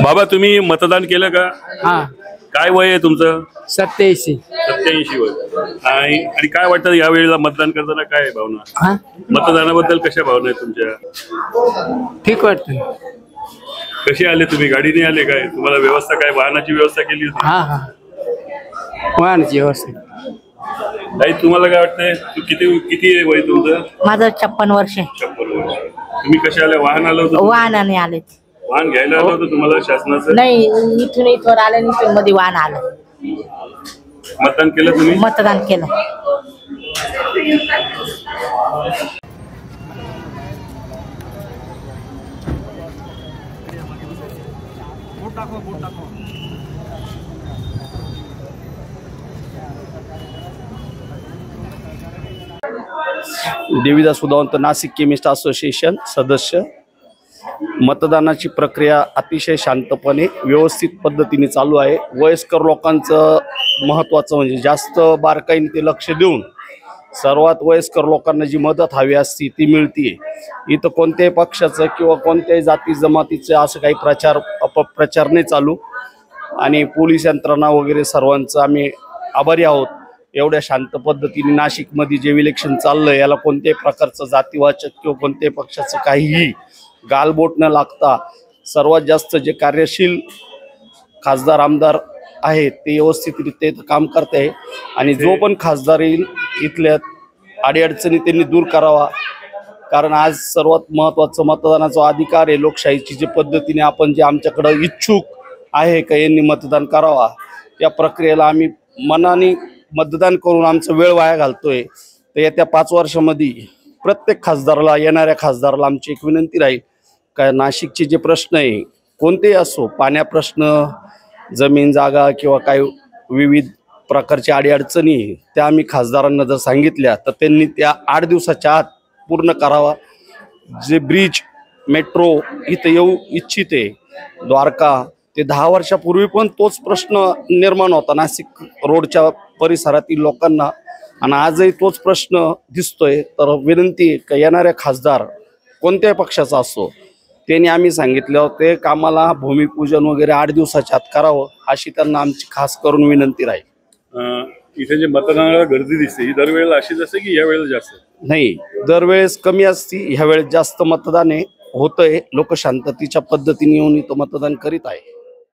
बाबा तुम्ही मतदान केलं का? हा, काय वय आहे तुमचं? 87. 87 वय. आणि काय वाटतं या वेळेला मतदान करताना काय आहे भावना? हा, मतदानाबद्दल कशा भावना आहेत तुमच्या? ठीक वाटतं. कसे आले तुम्ही? गाडीने आले काय? तुम्हाला व्यवस्था काय, वाहनाची व्यवस्था केली होती? हा हा, वाहनाची व्यवस्था. ताई तुम्हाला काय वाटतंय? किती किती वय तुमचं? माझं 56 वर्ष. 56 वर्ष. तुम्ही कसे आले? वाहन आलं होतं? वाहनाने आले. वाहन घ्यायला आलं होतं तुम्हाला शासनाचं? नाही, इथून इथवर आलं, इथून मध्ये वाहन आलं. मतदान केलं तुम्ही? मतदान केलं. देवीदास उदावंत, नाशिक केमिस्ट असोसिएशन सदस्य. मतदानाची प्रक्रिया अतिशय शांतपणे व्यवस्थित पद्धतीने चालू आहे. वयस्कर लोकांचं महत्त्वाचं म्हणजे जास्त बारकाईने ते लक्ष देऊन सर्वात वयस्कर लोकांना जी मदत हवी असती ती मिळते. इथं कोणत्याही पक्षाचं किंवा कोणत्याही जाती जमातीचं असं काही अपप्रचार नाही चालू. आणि पोलीस यंत्रणा वगैरे सर्वांचं आम्ही आभारी आहोत. एवढ्या शांत पद्धतीने नाशिकमध्ये जे इलेक्शन चाललं याला कोणत्याही प्रकारचं जातीवाचक किंवा कोणत्याही पक्षाचं काहीही गालबोट न लागता सर्वात जास्त जे कार्यशील खासदार आमदार आहेत ते व्यवस्थितरित्या काम करत आहे. आणि जो पण खासदार येईल इथल्या अडीअडचणी त्यांनी दूर करावा. कारण आज सर्वात महत्त्वाचं मतदानाचा अधिकार आहे. लोकशाहीची जी पद्धतीने आपण जे आमच्याकडं इच्छुक आहे का यांनी मतदान करावा त्या प्रक्रियेला आम्ही मनाने मतदान करून आमचा वेळ वाया घालतोय. तर येत्या 5 वर्षामध्ये प्रत्येक खासदाराला, येणाऱ्या खासदाराला आमची एक विनंती राहील का नाशिकचे जे प्रश्न आहे कोणतेही असो, पाण्या प्रश्न, जमीन जागा किंवा काही विविध प्रकारच्या अडीअडचणी त्या आम्ही खासदारांना जर सांगितल्या तर त्यांनी त्या 8 दिवसाच्या आत पूर्ण करावा. जे ब्रिज मेट्रो इथं येऊ इच्छित आहे द्वारका, ते 10 वर्षापूर्वी पण तोच प्रश्न निर्माण होता नाशिक रोडच्या परिसरातील लोकांना आणि आजही तोच प्रश्न दिसतोय. तर विनंती आहे का येणाऱ्या खासदार कोणत्याही पक्षाचा असो त्यांनी आम्ही सांगितलं ते कामाला भूमिपूजन वगैरे 8 दिवसाच्या आत करावं अशी त्यांना आमची खास करून विनंती राहील. इथे जे मतदानाला गर्दी दिसते ही दरवेळेला अशीच असते की या वेळेला जास्त? नाही, दरवेळेस कमी असती, ह्या वेळेस जास्त मतदान होतंय. लोक शांततेच्या पद्धतीने येऊन इथं मतदान करीत आहे.